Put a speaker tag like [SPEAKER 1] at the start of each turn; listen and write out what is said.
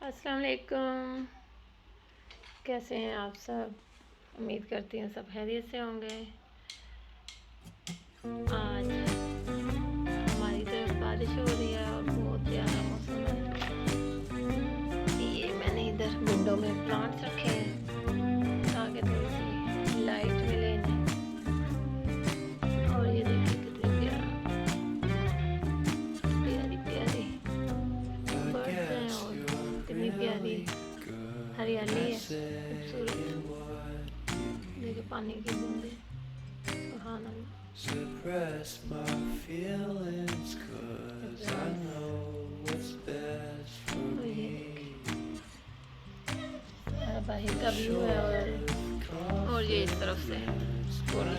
[SPEAKER 1] अस्सलाम वालेकुम। कैसे हैं आप सब? उम्मीद करती हूँ सब खैरियत से होंगे। आज हमारी तरफ बारिश हो रही है और बहुत प्यारा मौसम है। ये मैंने इधर विंडो में प्लांट्स रखे हैं ताकि थोड़ी सी लाइट मिले इन्हें। और ये देखिए कितनी प्यारी प्यारी बर्ड्स हैं और कितनी प्यारी हरियाली है, खूबसूरत। देखिए पानी की बूंदे, सुहाना।
[SPEAKER 2] Suppress my feelings 'cause I know what's best for me.
[SPEAKER 1] बाहर का व्यू है और ये इस तरफ से पूरी